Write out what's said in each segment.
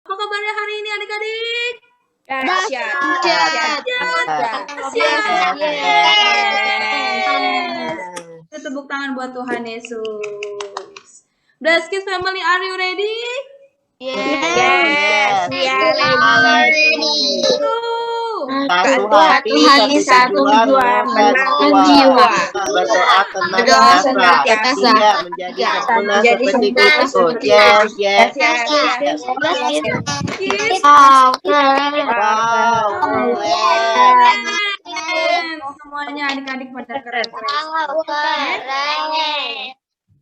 Apa kabarnya hari ini adik-adik? Dahsyat. Tepuk tangan buat Tuhan Yesus. Bless Kids Family, are you ready? Yes, we are ready. Satu hati, satu tujuan, menangkan jiwa. Berdoa senantiasa hingga menjadi sempurna seperti Kristus. Yes. Wow, Keren. semuanya adik-adik pada keren.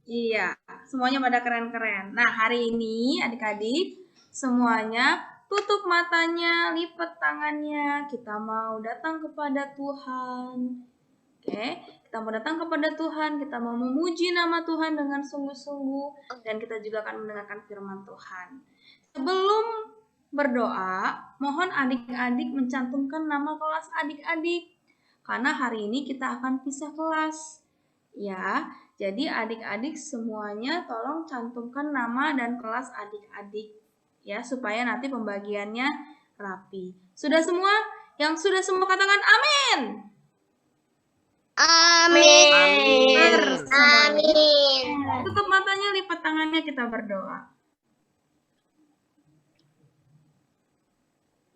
Iya, semuanya pada keren-keren. Nah, hari ini adik-adik semuanya tutup matanya, lipat tangannya. Kita mau datang kepada Tuhan. Oke, kita mau datang kepada Tuhan, kita mau memuji nama Tuhan dengan sungguh-sungguh, dan kita juga akan mendengarkan firman Tuhan. Sebelum berdoa, mohon adik-adik mencantumkan nama kelas adik-adik, karena hari ini kita akan pisah kelas. Ya, jadi adik-adik semuanya tolong cantumkan nama dan kelas adik-adik, ya, supaya nanti pembagiannya rapi. Sudah semua? Yang sudah semua katakan amin. Amin. Tutup matanya, lipat tangannya, kita berdoa.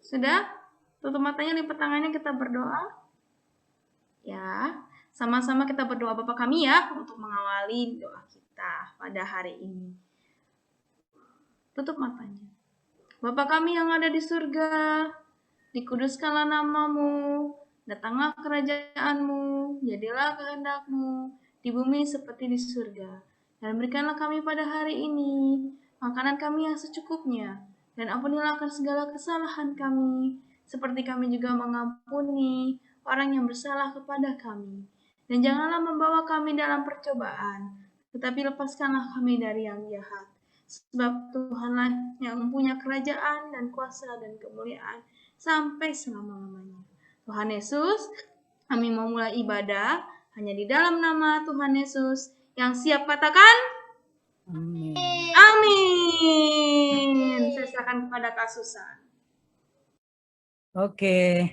Sudah? Tutup matanya, lipat tangannya, kita berdoa. Ya, sama-sama kita berdoa Bapa kami ya, untuk mengawali doa kita pada hari ini. Tutup matanya. Bapa kami yang ada di surga, dikuduskanlah namamu, datanglah kerajaan-Mu, jadilah kehendak-Mu di bumi seperti di surga. Dan berikanlah kami pada hari ini makanan kami yang secukupnya, dan ampunilah akan segala kesalahan kami, seperti kami juga mengampuni orang yang bersalah kepada kami. Dan janganlah membawa kami dalam percobaan, tetapi lepaskanlah kami dari yang jahat. Sebab Tuhanlah yang mempunyai kerajaan dan kuasa dan kemuliaan sampai selama-lamanya. Tuhan Yesus, kami mau mulai ibadah hanya di dalam nama Tuhan Yesus. Yang siap katakan? Amin. Amin. Saya serahkan kepada Kak Susan. Oke.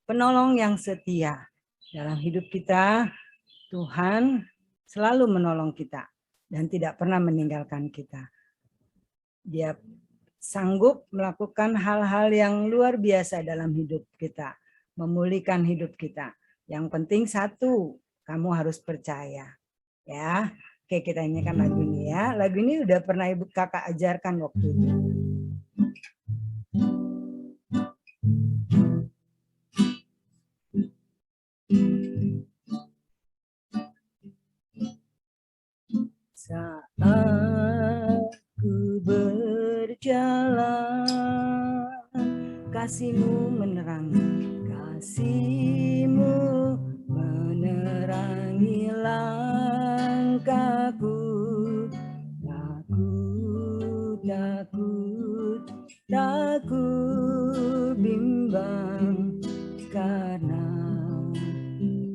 Penolong yang setia dalam hidup kita, Tuhan selalu menolong kita dan tidak pernah meninggalkan kita. Dia sanggup melakukan hal-hal yang luar biasa dalam hidup kita, memulihkan hidup kita. Yang penting satu, kamu harus percaya. Ya, oke, kita nyanyikan lagu ini ya. Lagu ini udah pernah ibu kakak ajarkan waktu itu. Saat ku berjalan, kasih-Mu menerangi, kasih-Mu menerangi langkahku. Takut bimbang, karena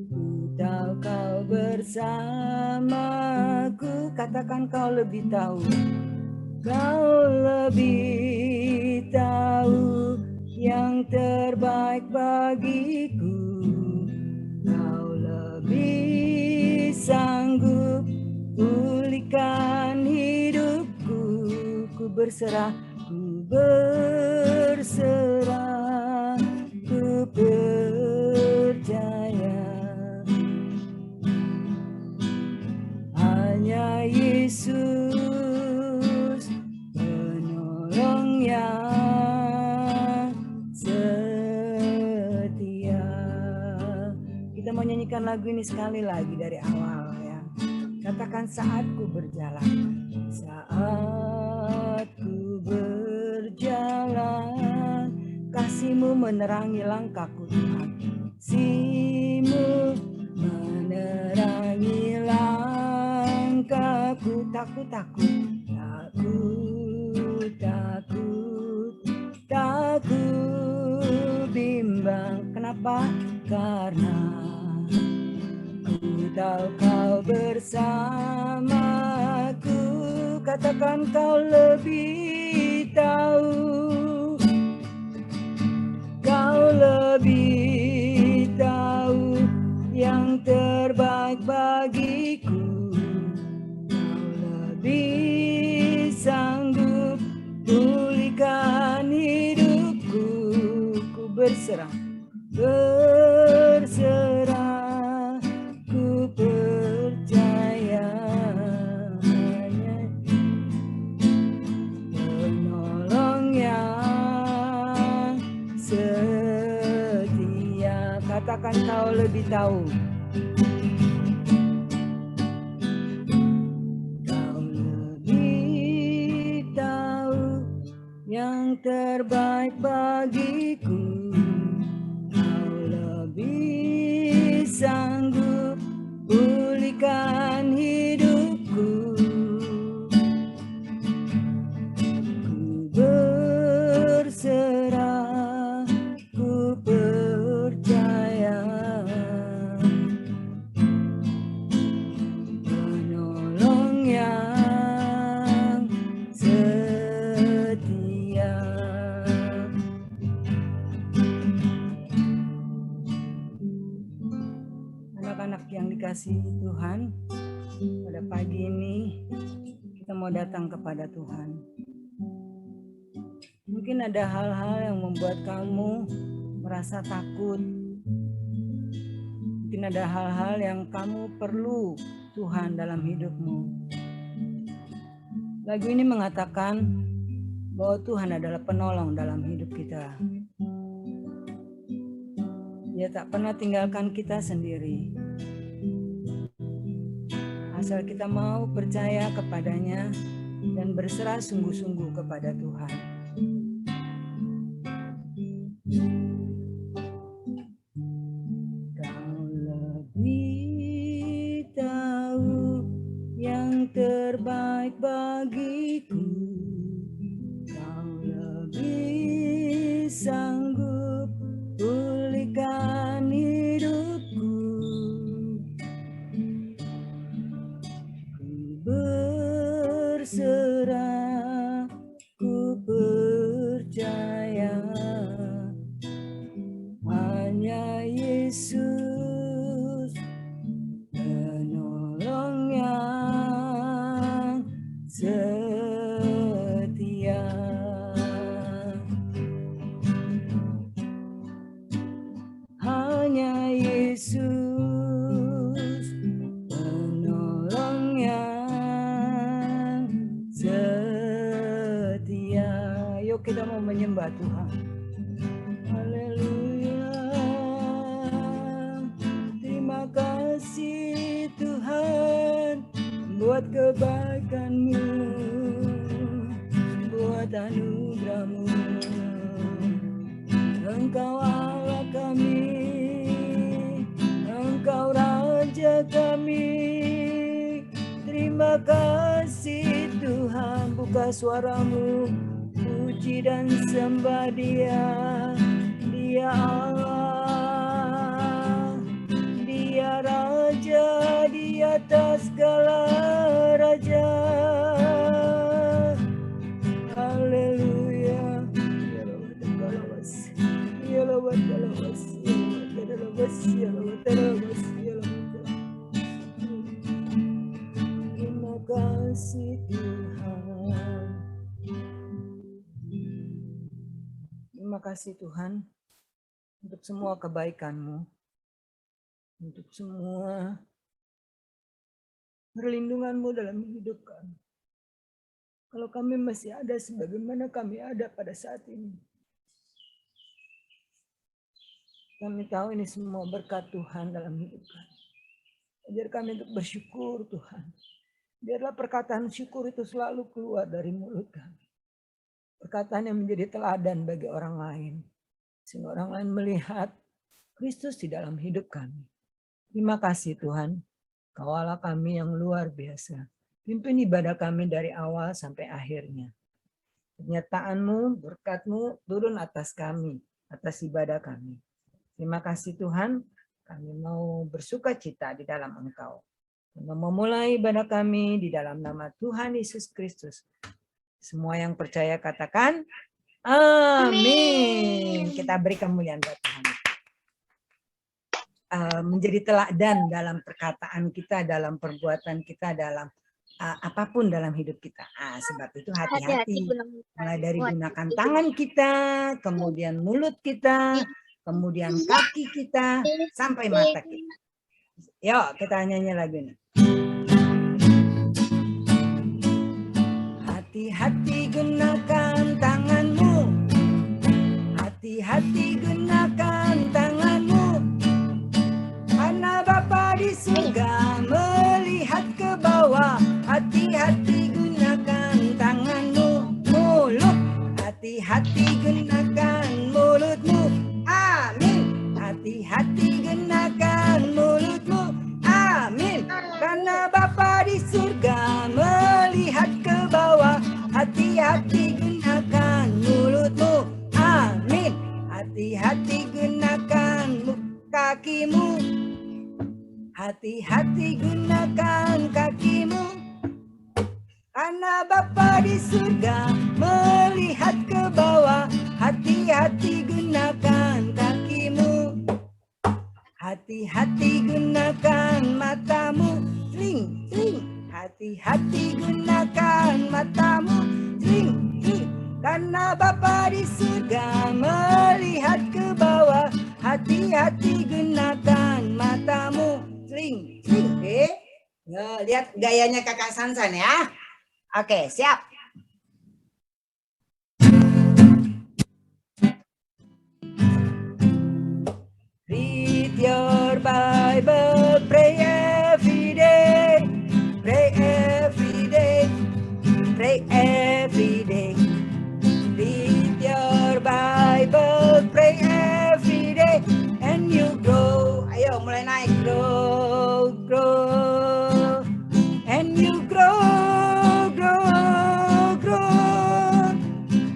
ku tahu Kau bersamaku. Katakan Kau lebih tahu. Kau lebih tahu yang terbaik bagiku. Kau lebih sanggup pulihkan hidupku. Ku berserah, ku percaya. Hanya Yesus penolong yang setia. Kita mau nyanyikan lagu ini sekali lagi dari awal ya. Katakan saat ku berjalan. Saat ku berjalan, kasih-Mu menerangi langkahku Tuhan. Kasih-Mu menerangi langkahku. Takut bimbang. Kenapa? Karena ku tahu Kau bersamaku. Katakan Kau lebih berserah, berserah, ku percaya hanya penolong yang setia. Katakan kau lebih tahu. Kau lebih tahu yang terbaik bagiku. Kau lebih sanggup pulihkan hidupku. Ku berserah, ku percaya penolong yang setia. Anak-anak yang dikasihi Tuhan, pada pagi ini kita mau datang kepada Tuhan. Mungkin ada hal-hal yang membuat kamu merasa takut. Mungkin ada hal-hal yang kamu perlu Tuhan dalam hidupmu. Lagu ini mengatakan bahwa Tuhan adalah penolong dalam hidup kita. Dia tak pernah tinggalkan kita sendiri. Asal kita mau percaya kepadanya dan berserah sungguh-sungguh kepada Tuhan. Kau lebih tahu yang terbaik bagiku. Kau lebih sanggup pulihkan hidupku. Ku berserah, ku percaya hanya Yesus penolong yang setia. Hanya Yesus penolong yang setia. Yuk kita mau menyembah Tuhan. Haleluya. Terima kasih Tuhan buat kebaikan-Mu, buat anugerah-Mu. Engkau Allah kami, Engkau Raja kami. Terima kasih Tuhan, buka suara-Mu, puji dan sembah Dia. Dia Allah, Dia Raja di atas segala raja. Haleluya. Terima kasih Tuhan. Terima kasih Tuhan untuk semua kebaikan-Mu, untuk semua perlindungan-Mu dalam hidup kami. Kalau kami masih ada sebagaimana kami ada pada saat ini, kami tahu ini semua berkat Tuhan dalam hidup kami. Ajar kami untuk bersyukur Tuhan. Biarlah perkataan syukur itu selalu keluar dari mulut kami. Perkataan yang menjadi teladan bagi orang lain. Sehingga orang lain melihat Kristus di dalam hidup kami. Terima kasih Tuhan. Kau Allah kami yang luar biasa. Pimpin ibadah kami dari awal sampai akhirnya. Penyertaan-Mu, berkat-Mu turun atas kami, atas ibadah kami. Terima kasih Tuhan, kami mau bersuka cita di dalam Engkau. Memulai ibadah kami di dalam nama Tuhan Yesus Kristus. Semua yang percaya katakan, amin. Kita beri kemuliaan buat Tuhan. Menjadi teladan dalam perkataan kita, dalam perbuatan kita, dalam apapun dalam hidup kita. Sebab itu hati-hati. Mulai dari gunakan tangan kita, kemudian mulut kita, kemudian kaki kita, sampai mata kita. Yuk kita nyanyi lagu ini. Hati-hati gunakan tanganmu, hati-hati gunakan tanganmu, karena Bapa di surga melihat ke bawah. Hati-hati gunakan tanganmu. Mulut, hati-hati gunakan mulutmu. Amin. Hati-hati gunakan mulutmu. Amin. Karena Bapa di surga melihat ke bawah. Hati-hati gunakan mulutmu. Amin. Hati-hati gunakan kakimu. Hati-hati gunakan kakimu, karena Bapa di surga melihat ke bawah. Hati-hati gunakan kakimu. Hati-hati gunakan matamu. Sling, sling. Hati-hati gunakan matamu. Sling, sling. Karena Bapa di surga melihat ke bawah. Hati-hati gunakan matamu. Sling, sling. Oke. Lihat gayanya Kakak Sansan ya. Oke, siap. Read your Bible, pray every day. Pray every day. Pray every day. Read your Bible, pray every day, and you grow. Ayo mulai naik, grow, grow, and you grow, grow, grow,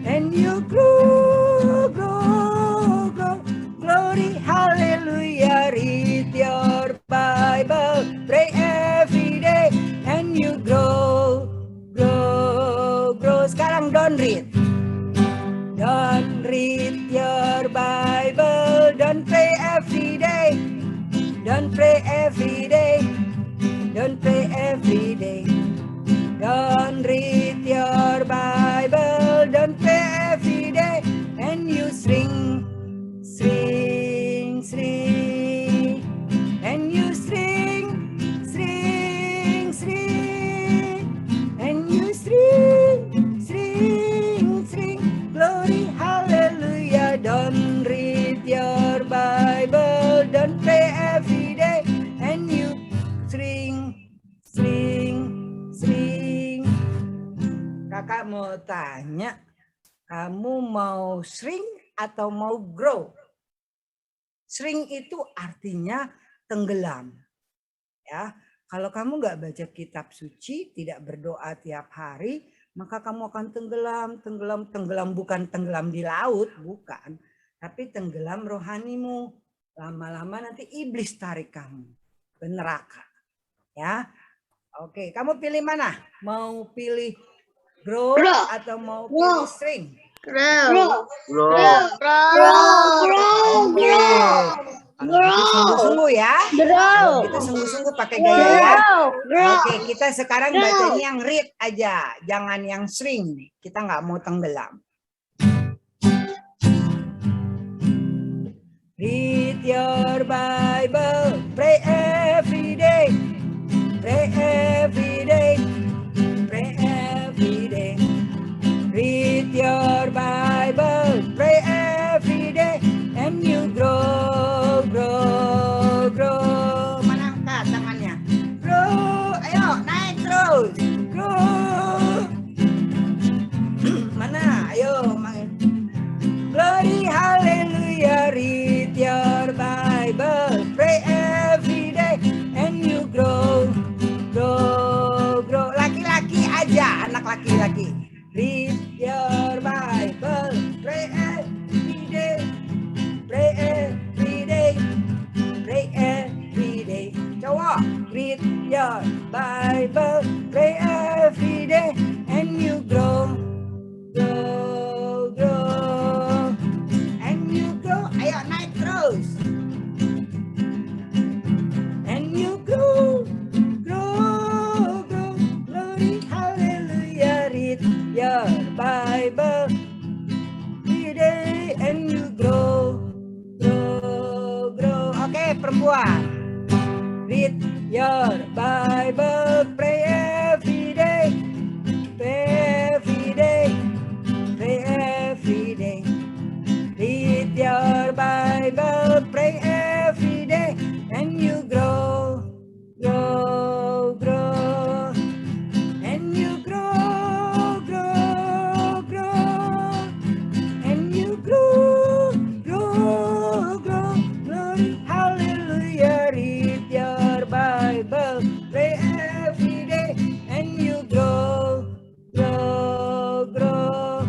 and you grow, grow, grow. Glory, hallelujah. Read your Bible, pray every day, and you grow, grow, grow. Sekarang don't read. Don't read your Bible, don't pray every day. Don't pray every day. Don't pray every day. Don't read your Bible, don't pray every day. And you sing, sing, sing. And you sing, sing, sing. And you sing, sing, sing. Glory, hallelujah. Don't read your Bible, don't pray every day, and you sing, sing, sing. Kakak mau tanya, kamu mau shrink atau mau grow? Shrink itu artinya tenggelam. Ya, kalau kamu nggak baca kitab suci, tidak berdoa tiap hari, maka kamu akan tenggelam, tenggelam, tenggelam. Bukan tenggelam di laut, bukan. Tapi tenggelam rohanimu. Lama-lama nanti iblis tarik kamu ke neraka. Ya, oke. Kamu pilih mana? Mau pilih grow atau mau pilih shrink? Grow. Grow. Sungguh-sungguh ya. Kita sungguh-sungguh pakai gaya ya. Oke, kita sekarang bacanya yang read aja, jangan yang shrink. Kita nggak mau tenggelam. Read your Bible, pray every day. Pray every day. Pray every day. Read your Bible, pray every day, and you grow, grow, grow. Mana angkat tangannya? Grow, ayo naik terus. Grow. Mana? Ayo. Glory, hallelujah. Read your Bible, pray every day, and you grow, grow, grow. Laki-laki aja, anak laki-laki. Read your Bible. kuat. Read your Bible, pray every day. Pray every day. Pray every day. Read your Bible, pray every day, and you grow, grow, grow, and you grow, grow, grow, and you grow, grow, grow. Glory, hallelujah. Read your Bible, pray every day, and you grow, grow, grow.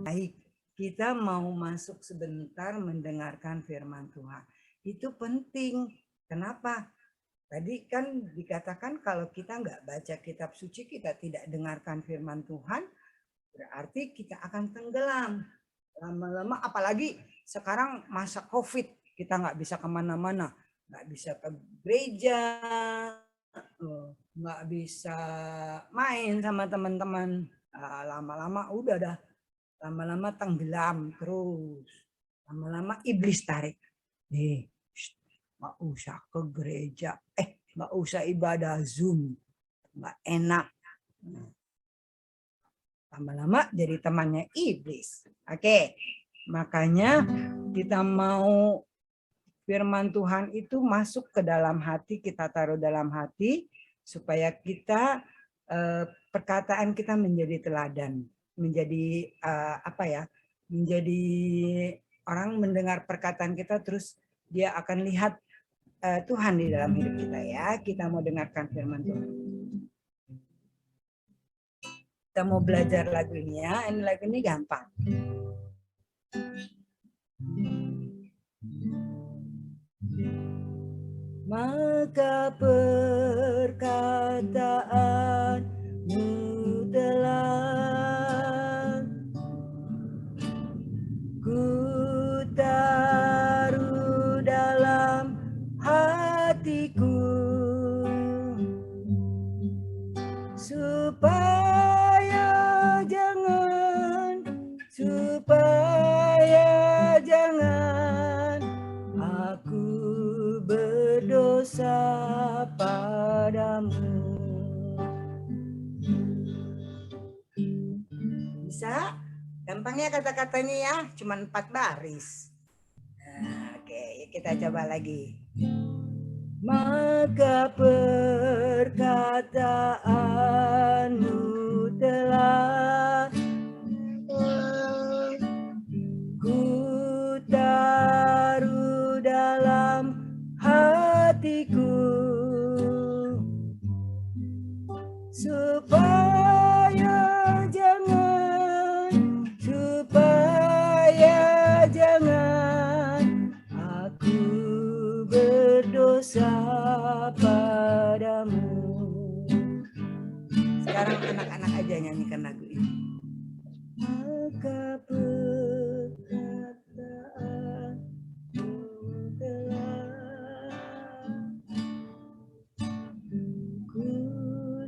Baik. Kita mau masuk sebentar mendengarkan firman Tuhan. Itu penting. Kenapa? Tadi kan dikatakan kalau kita nggak baca kitab suci, kita tidak dengarkan firman Tuhan, berarti kita akan tenggelam. Lama-lama, apalagi sekarang masa COVID, kita nggak bisa kemana-mana. Nggak bisa ke gereja, nggak bisa main sama teman-teman. Lama-lama udah dah. Lama-lama tenggelam terus. Lama-lama iblis tarik. Nggak usah ke gereja. Nggak usah ibadah Zoom. Nggak enak. Lama-lama jadi temannya iblis. Oke. Makanya kita mau firman Tuhan itu masuk ke dalam hati. Kita taruh dalam hati. Supaya kita, perkataan kita menjadi teladan. Menjadi menjadi orang mendengar perkataan kita terus dia akan lihat Tuhan di dalam hidup kita ya. Kita mau dengarkan firman Tuhan. Kita mau belajar lagu ini ya. Ini lagu ini gampang. Maka perkataanmu telah ku taruh dalam hatiku supaya jangan aku berdosa padamu. Bisa? Gampangnya kata-katanya ya, cuma 4 baris. Nah, oke, kita coba lagi. Maka perkataanmu telah ku taruh dalam hatiku supaya jangan aku berdosa padamu. Sekarang anak-anak aja nyanyikan lagu ini. Maka perkataanmu telah ku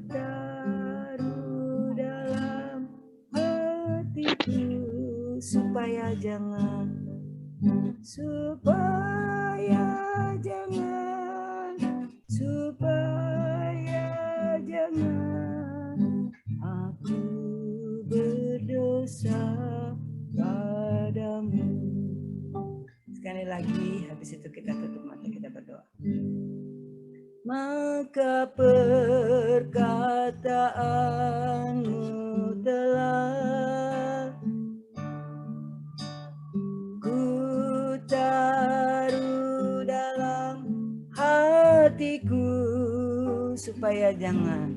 taruh dalam hatiku supaya jangan aku berdosa padamu. Sekali lagi, habis itu kita tutup mata, kita berdoa. Maka perkataanmu telah ku taruh dalam hatiku supaya jangan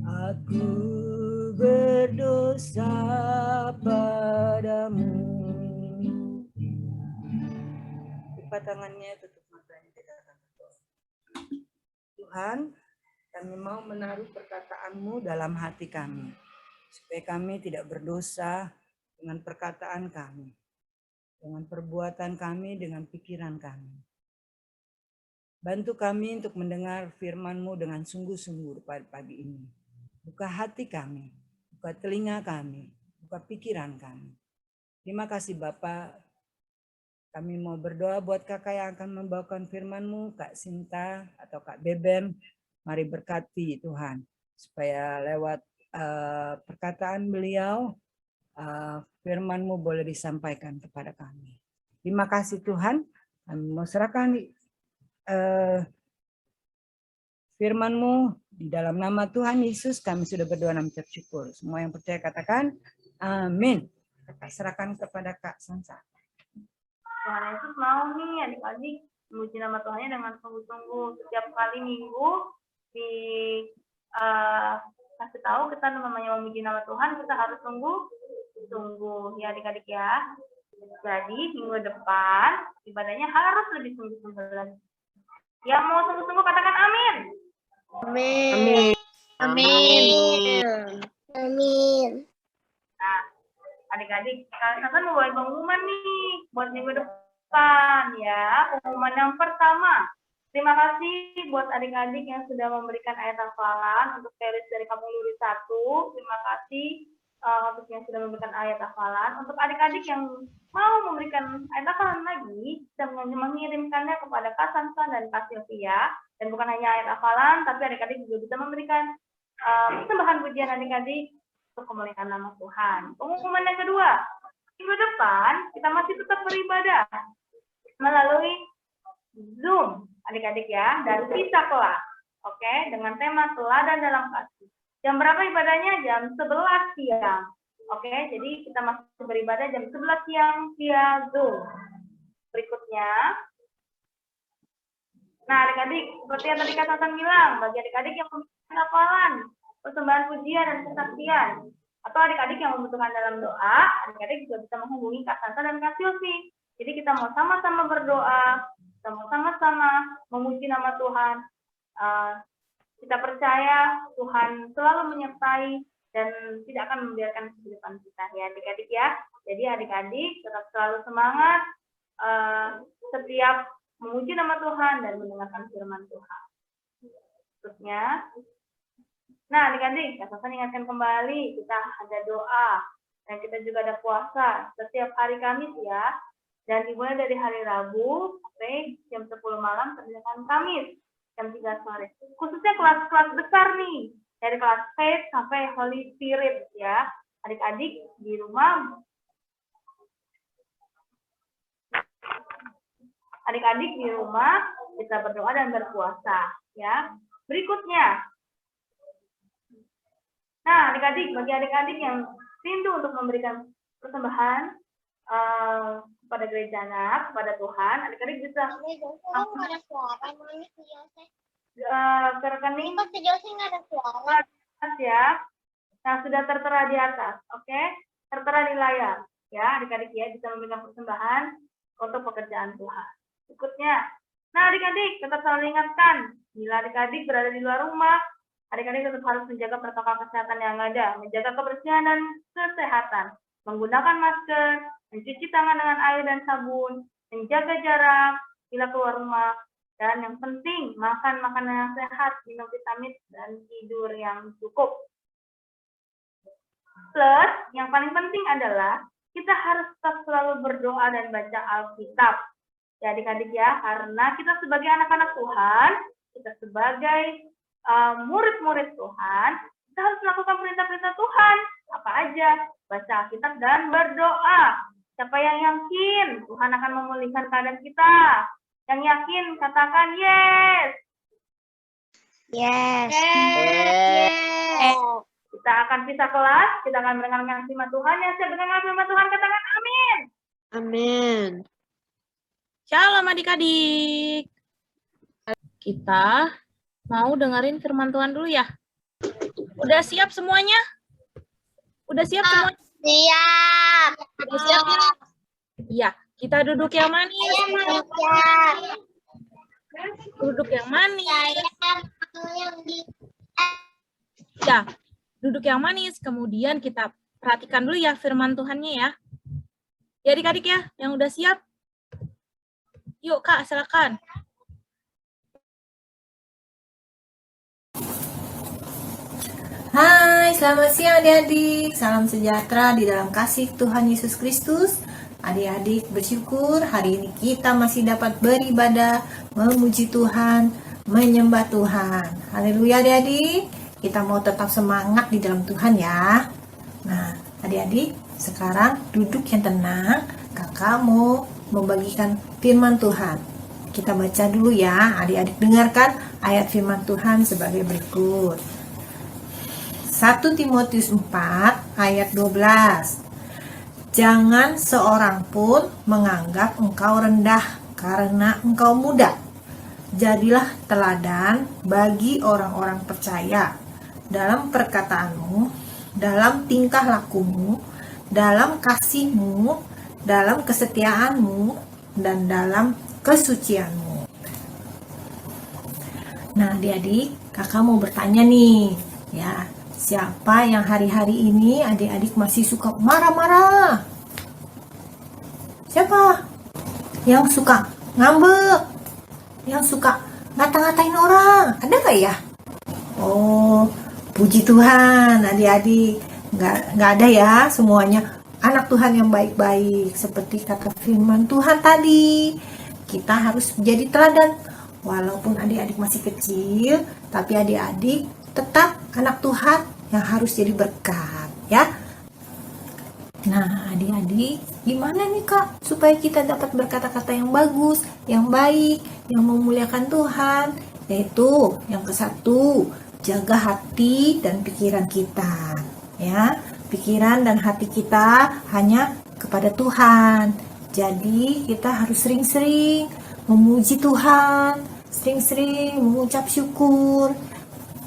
aku berdosa padamu. Buka tangannya, tutup matanya, kita akan berdoa. Tuhan, kami mau menaruh perkataan-Mu dalam hati kami, supaya kami tidak berdosa dengan perkataan kami, dengan perbuatan kami, dengan pikiran kami. Bantu kami untuk mendengar firman-Mu dengan sungguh-sungguh pada pagi ini. Buka hati kami, buka buka telinga kami, buka pikiran kami. Terima kasih Bapak. Kami mau berdoa buat kakak yang akan membawakan firman-Mu, Kak Sinta atau Kak Beben. Mari berkati Tuhan, supaya lewat perkataan beliau, firman-Mu boleh disampaikan kepada kami. Terima kasih Tuhan. Kami mau serahkan firman-Mu di dalam nama Tuhan Yesus. Kami sudah berdoa dan mengucap syukur. Semua yang percaya katakan amin. Kita serahkan kepada Kak Sansa. Tuhan Yesus mau nih adik-adik memuji nama Tuhannya dengan sungguh-sungguh. Setiap kali minggu di kasih tahu kita namanya memuji nama Tuhan, kita harus sungguh ya adik-adik ya. Jadi minggu depan ibadahnya harus lebih sungguh-sungguh lagi. Yang mau sungguh-sungguh katakan amin. Amin. Amin. Amin. Nah, adik-adik, kalian mau buat pengumuman nih buat minggu depan ya. Pengumuman yang pertama, terima kasih buat adik-adik yang sudah memberikan ayat hafalan untuk series dari Kampung Luri 1. Terima kasih untuk yang sudah memberikan ayat hafalan. Untuk adik-adik yang mau memberikan ayat hafalan lagi, bisa mengirimkannya kepada Kak Sansa dan Kak Sylvia. Dan bukan hanya ayat hafalan, tapi adik-adik juga bisa memberikan persembahan pujian adik-adik untuk kemuliaan nama Tuhan. Pengumuman yang kedua, minggu depan kita masih tetap beribadah melalui Zoom, adik-adik ya, dan bisa kelas. Oke, dengan tema teladan dalam kasih. Jam berapa ibadahnya? Jam 11 siang. Oke, jadi kita masih beribadah jam 11 siang via Zoom. Berikutnya, nah adik-adik, seperti yang tadi Kak Sansan bilang, bagi adik-adik yang memiliki hafalan, persembahan pujian dan kesaksian, atau adik-adik yang membutuhkan dalam doa, adik-adik juga bisa menghubungi Kak Sansa dan Kak Silvi. Jadi kita mau sama-sama berdoa, kita mau sama-sama memuji nama Tuhan. Kita percaya Tuhan selalu menyertai dan tidak akan membiarkan kehidupan kita ya adik-adik ya. Jadi adik-adik tetap selalu semangat setiap memuji nama Tuhan dan mendengarkan firman Tuhan. Terusnya, nah adik-adik, Kak Sansan ingatkan kembali, kita ada doa, dan kita juga ada puasa setiap hari Kamis ya, dan dimulai dari hari Rabu sampai jam 10 malam sampai dengan Kamis, jam 3 sore. Khususnya kelas-kelas besar nih, dari kelas Faith sampai Holy Spirit ya, adik-adik di rumah, kita berdoa dan berpuasa ya. Berikutnya, nah adik-adik, bagi adik-adik yang rindu untuk memberikan persembahan kepada gereja anak, kepada Tuhan, adik-adik bisa ke rekening ya. Nah sudah tertera di atas, oke? Tertera di layar ya, adik-adik ya bisa memberikan persembahan untuk pekerjaan Tuhan. Berikutnya, nah adik-adik tetap selalu ingatkan, bila adik-adik berada di luar rumah, adik-adik tetap harus menjaga protokol kesehatan yang ada, menjaga kebersihan dan kesehatan, menggunakan masker, mencuci tangan dengan air dan sabun, menjaga jarak bila keluar rumah, dan yang penting makan makanan yang sehat, minum vitamin dan tidur yang cukup. Plus, yang paling penting adalah kita harus tetap selalu berdoa dan baca Alkitab. Ya adik-adik ya, karena kita sebagai anak-anak Tuhan, kita sebagai murid-murid Tuhan, kita harus melakukan perintah-perintah Tuhan. Apa aja? Baca Alkitab dan berdoa. Siapa yang yakin Tuhan akan memulihkan keadaan kita? Yang yakin katakan yes. Yes. Kita akan pisah kelas, kita akan mendengarkan firman Tuhan. Yang siap mendengar firman Tuhan katakan amin. Amin. Shalom adik-adik. Kita mau dengerin firman Tuhan dulu ya. Udah siap semuanya? Udah siap semuanya? Siap. Udah siap ya? Iya, kita duduk yang manis. Duduk yang manis. Ya, duduk yang manis. Kemudian kita perhatikan dulu ya firman Tuhannya ya. Ya adik-adik ya, yang udah siap. Yuk Kak, silakan. Hai selamat siang adik-adik. Salam sejahtera di dalam kasih Tuhan Yesus Kristus. Adik-adik bersyukur hari ini kita masih dapat beribadah, memuji Tuhan, menyembah Tuhan. Haleluya adik-adik. Kita mau tetap semangat di dalam Tuhan ya. Nah, adik-adik sekarang duduk yang tenang. Kakak mau membagikan firman Tuhan. Kita baca dulu ya, adik-adik dengarkan ayat firman Tuhan sebagai berikut. 1 Timotius 4 ayat 12. Jangan seorang pun menganggap engkau rendah karena engkau muda. Jadilah teladan bagi orang-orang percaya dalam perkataanmu, dalam tingkah lakumu, dalam kasihmu, dalam kesetiaanmu, dan dalam kesucianmu. Nah, adik-adik, kakak mau bertanya nih, ya. Siapa yang hari-hari ini adik-adik masih suka marah-marah? Siapa? Yang suka ngambek? Yang suka ngata-ngatain orang? Ada gak ya? Oh, puji Tuhan adik-adik. Nggak ada ya semuanya. Anak Tuhan yang baik-baik. Seperti kata firman Tuhan tadi. Kita harus menjadi teladan. Walaupun adik-adik masih kecil, tapi adik-adik tetap anak Tuhan yang harus jadi berkat ya. Nah adik-adik, gimana nih Kak supaya kita dapat berkata-kata yang bagus, yang baik, yang memuliakan Tuhan? Yaitu yang ke-1, jaga hati dan pikiran kita ya. Pikiran dan hati kita hanya kepada Tuhan. Jadi kita harus sering-sering memuji Tuhan, sering-sering mengucap syukur,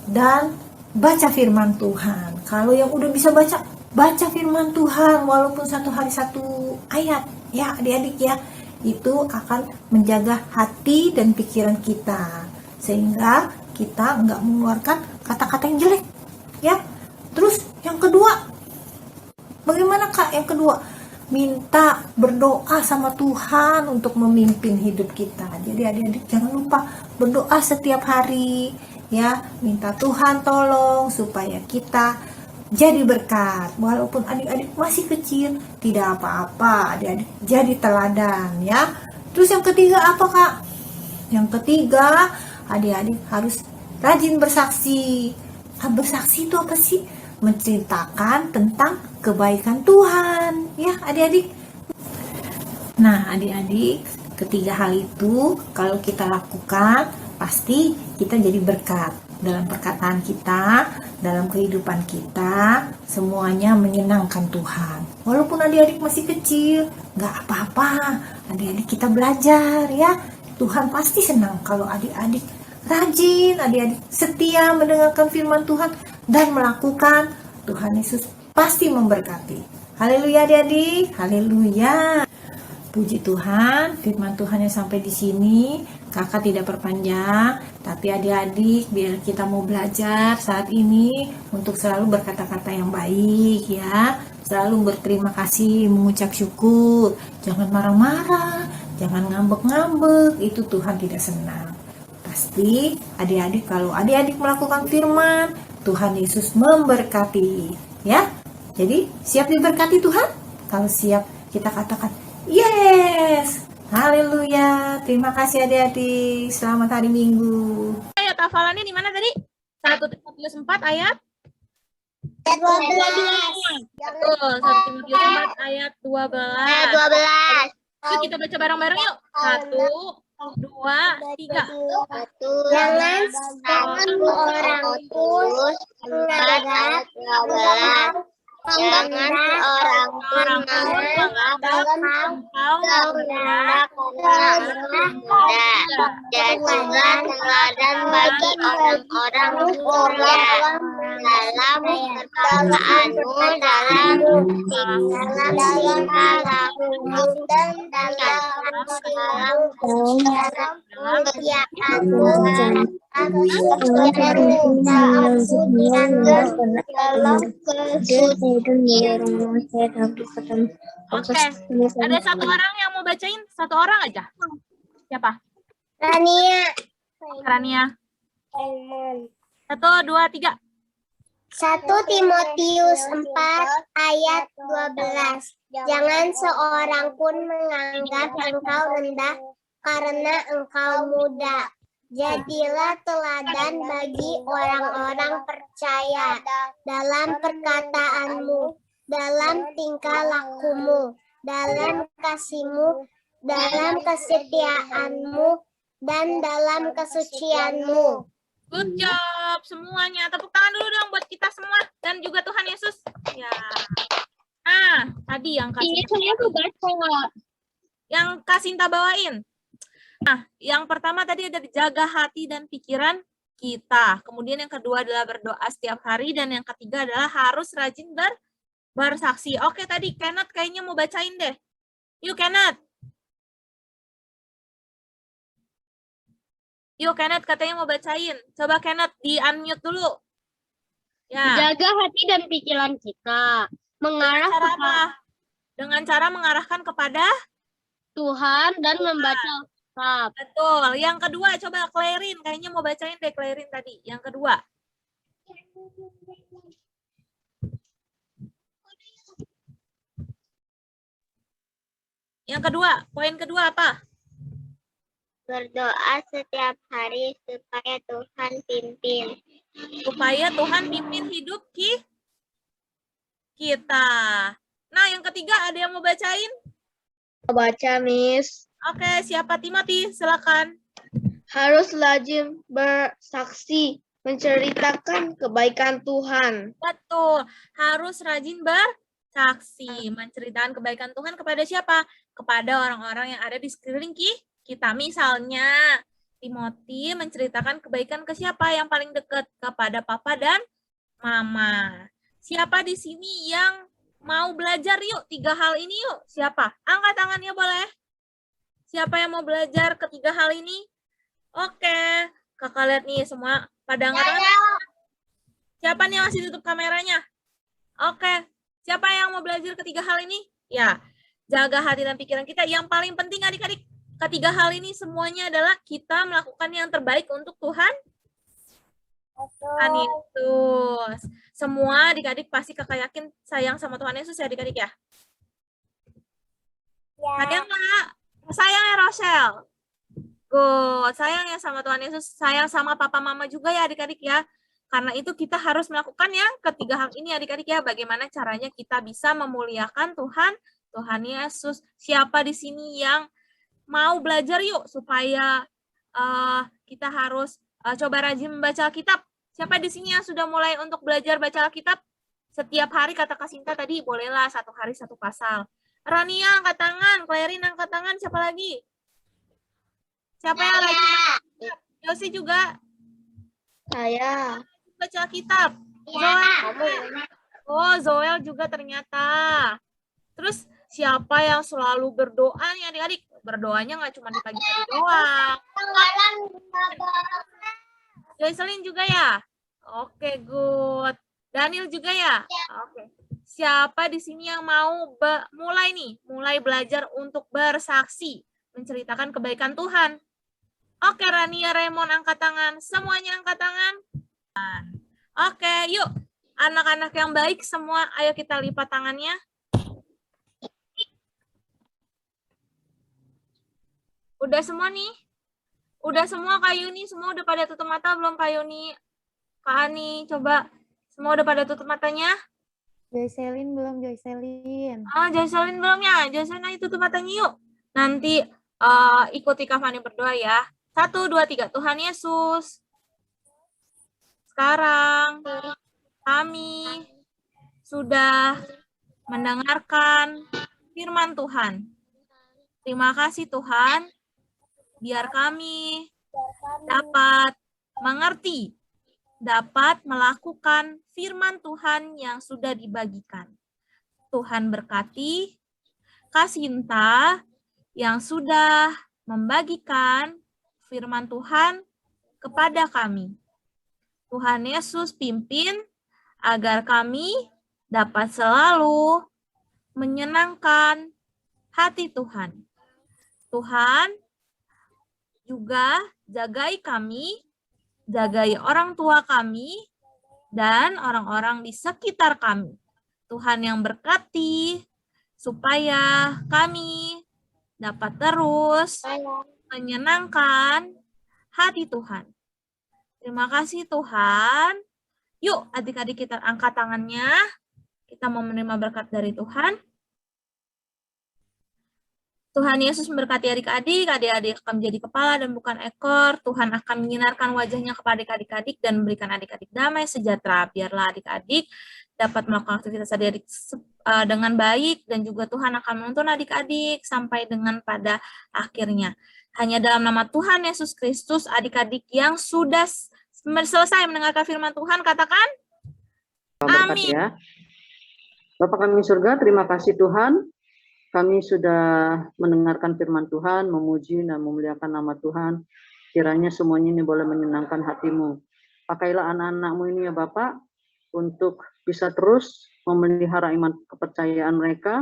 dan baca firman Tuhan. Kalau yang udah bisa baca firman Tuhan walaupun satu hari satu ayat ya adik-adik ya, itu akan menjaga hati dan pikiran kita sehingga kita nggak mengeluarkan kata-kata yang jelek ya. Terus yang kedua, bagaimana Kak yang kedua? Minta berdoa sama Tuhan untuk memimpin hidup kita. Jadi adik-adik jangan lupa berdoa setiap hari ya, minta Tuhan tolong supaya kita jadi berkat. Walaupun adik-adik masih kecil, tidak apa-apa, adik-adik jadi teladan ya. Terus yang ketiga apa Kak? Yang ketiga, adik-adik harus rajin bersaksi. Bersaksi itu apa sih? Menceritakan tentang kebaikan Tuhan ya adik-adik. Nah adik-adik, ketiga hal itu kalau kita lakukan, pasti kita jadi berkat dalam perkataan kita, dalam kehidupan kita, semuanya menyenangkan Tuhan. Walaupun adik-adik masih kecil, gak apa-apa, adik-adik kita belajar ya. Tuhan pasti senang kalau adik-adik rajin, adik-adik setia mendengarkan firman Tuhan dan melakukan. Tuhan Yesus pasti memberkati. Haleluya adik-adik, haleluya. Puji Tuhan, firman Tuhan yang sampai di sini. Kakak tidak perpanjang, tapi adik-adik biar kita mau belajar saat ini untuk selalu berkata-kata yang baik ya. Selalu berterima kasih, mengucap syukur. Jangan marah-marah, jangan ngambek-ngambek, itu Tuhan tidak senang. Pasti adik-adik kalau adik-adik melakukan firman, Tuhan Yesus memberkati ya. Jadi siap diberkati Tuhan? Kalau siap kita katakan yes. Haleluya. Terima kasih adik-adik. Selamat hari Minggu. Ayat hafalannya di mana tadi? 1 Timotius 4 ayat 12. betul, 1 Timotius 4 ayat 12. Ayat 12. Yuk kita baca bareng-bareng yuk. 1, 2, 3. Jangan seorang pun menganggap Jangan seorang pun menganggap engkau rendah karena muda. Jadilah teladan bagi orang-orang muda dalam perkataanmu, dalam tingkah lakumu, dan dalam kesetiaanmu, Oke, ada satu orang yang mau bacain, satu orang aja. Siapa? Rania. Rania. 1, 2, 3. 1 Timotius 4 ayat 12. Jangan seorang pun menganggap engkau rendah karena engkau muda. Jadilah teladan bagi orang-orang percaya dalam perkataanmu, dalam tingkah lakumu, dalam kasihmu, dalam kesetiaanmu, dan dalam kesucianmu. Good job semuanya. Tepuk tangan dulu dong buat kita semua dan juga Tuhan Yesus. Ya. Nah, tadi yang Kasinta bawain. Nah, yang pertama tadi ada jaga hati dan pikiran kita. Kemudian yang kedua adalah berdoa setiap hari dan yang ketiga adalah harus rajin bersaksi. Oke, tadi Kenneth kayaknya mau bacain deh. Yuk Kenneth. Yuk Kenneth katanya mau bacain. Coba Kenneth di-unmute dulu. Ya. Jaga hati dan pikiran kita. Mengarah Cara kepada apa? Dengan cara mengarahkan kepada Tuhan dan membaca Alkitab. betul. Yang kedua coba Clarin. Kayaknya mau bacain deh Clarin tadi. Yang kedua. Yang kedua, poin kedua apa? Berdoa setiap hari supaya Tuhan pimpin. Supaya Tuhan pimpin hidup kita. Nah, yang ketiga ada yang mau bacain? Baca, Miss. Oke, siapa Timothy? Silakan. Harus rajin bersaksi, menceritakan kebaikan Tuhan. Betul. Harus rajin bersaksi, menceritakan kebaikan Tuhan kepada siapa? Kepada orang-orang yang ada di sekeliling kita. Misalnya, Timothy menceritakan kebaikan ke siapa yang paling dekat? Kepada papa dan mama. Siapa di sini yang mau belajar yuk? 3 hal ini yuk. Siapa? Angkat tangannya boleh. Siapa yang mau belajar ketiga hal ini? Oke. Kakak lihat nih semua pada angkat tangan. Siapa nih yang masih tutup kameranya? Oke. Siapa yang mau belajar ketiga hal ini? Ya. Jaga hati dan pikiran kita. Yang paling penting adik-adik. Ketiga hal ini semuanya adalah kita melakukan yang terbaik untuk Tuhan Yesus. Semua adik-adik pasti kakak yakin sayang sama Tuhan Yesus ya adik-adik ya? Sayang nggak? Sayang ya Rochelle? Good. Sayang ya sama Tuhan Yesus. Sayang sama papa mama juga ya adik-adik ya. Karena itu kita harus melakukan yang ketiga hal ini adik-adik ya. Bagaimana caranya kita bisa memuliakan Tuhan Yesus. Siapa di sini yang mau belajar yuk supaya kita harus coba rajin membaca Alkitab. Siapa di sini yang sudah mulai untuk belajar baca Alkitab? Setiap hari kata Kasinta tadi bolehlah 1 hari 1 pasal. Rania angkat tangan, Clarin angkat tangan, siapa lagi? Siapa yang lagi? Yosi juga. Saya. Baca Alkitab. Zoel juga ternyata. Terus siapa yang selalu berdoa nih adik-adik? Berdoanya nggak cuma di pagi hari doang. Joycelyn juga ya? Oke, good. Daniel juga ya? Oke. Siapa di sini yang mau mulai belajar untuk bersaksi, menceritakan kebaikan Tuhan? Oke, Rania, Raymond angkat tangan. Semuanya angkat tangan. Oke, yuk. Anak-anak yang baik semua, ayo kita lipat tangannya. Udah semua nih? Udah semua Kak Yuni? Semua udah pada tutup mata belum Kak Yuni? Kak Ani, coba. Semua udah pada tutup matanya? Joycelyn belum, Joycelyn. Joycelyn belum ya? Joycelyn ayo tutup matanya yuk. Nanti ikuti Kak Fani berdoa ya. 1, 2, 3. Tuhan Yesus. Sekarang kami sudah mendengarkan firman Tuhan. Terima kasih Tuhan. Biar kami dapat mengerti, dapat melakukan firman Tuhan yang sudah dibagikan. Tuhan berkati Kasinta yang sudah membagikan firman Tuhan kepada kami. Tuhan Yesus pimpin agar kami dapat selalu menyenangkan hati Tuhan. Tuhan juga jagai kami, jagai orang tua kami, dan orang-orang di sekitar kami. Tuhan yang berkati supaya kami dapat terus menyenangkan hati Tuhan. Terima kasih Tuhan. Yuk adik-adik kita angkat tangannya. Kita mau menerima berkat dari Tuhan. Tuhan Yesus memberkati adik-adik, adik-adik akan menjadi kepala dan bukan ekor. Tuhan akan menyinarkan wajahnya kepada adik-adik dan memberikan adik-adik damai sejahtera. Biarlah adik-adik dapat melakukan aktivitas adik-adik dengan baik, dan juga Tuhan akan menuntun adik-adik sampai dengan pada akhirnya. Hanya dalam nama Tuhan Yesus Kristus, adik-adik yang sudah selesai mendengarkan firman Tuhan, katakan amin. Ya. Bapa kami surga, terima kasih Tuhan. Kami sudah mendengarkan firman Tuhan, memuji dan memuliakan nama Tuhan. Kiranya semuanya ini boleh menyenangkan hatimu. Pakailah anak-anakmu ini ya Bapak, untuk bisa terus memelihara iman kepercayaan mereka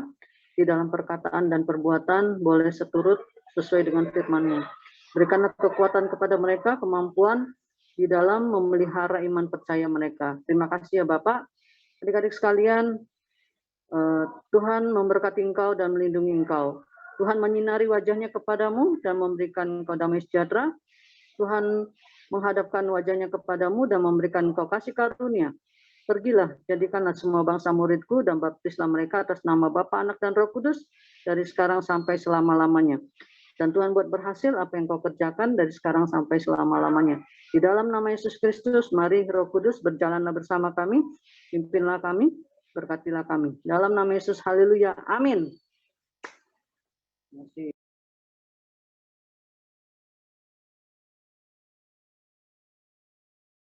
di dalam perkataan dan perbuatan, boleh seturut sesuai dengan firman-Mu. Berikanlah kekuatan kepada mereka, kemampuan di dalam memelihara iman percaya mereka. Terima kasih ya Bapak. Adik-adik sekalian, Tuhan memberkati engkau dan melindungi engkau. Tuhan menyinari wajahnya kepadamu dan memberikan engkau damai sejahtera. Tuhan menghadapkan wajahnya kepadamu dan memberikan engkau kasih karunia. Pergilah, jadikanlah semua bangsa muridku dan baptislah mereka atas nama Bapa, Anak, dan Roh Kudus dari sekarang sampai selama-lamanya. Dan Tuhan buat berhasil apa yang kau kerjakan dari sekarang sampai selama-lamanya. Di dalam nama Yesus Kristus, mari Roh Kudus berjalanlah bersama kami, pimpinlah kami, berkatilah kami. Dalam nama Yesus, haleluya, amin.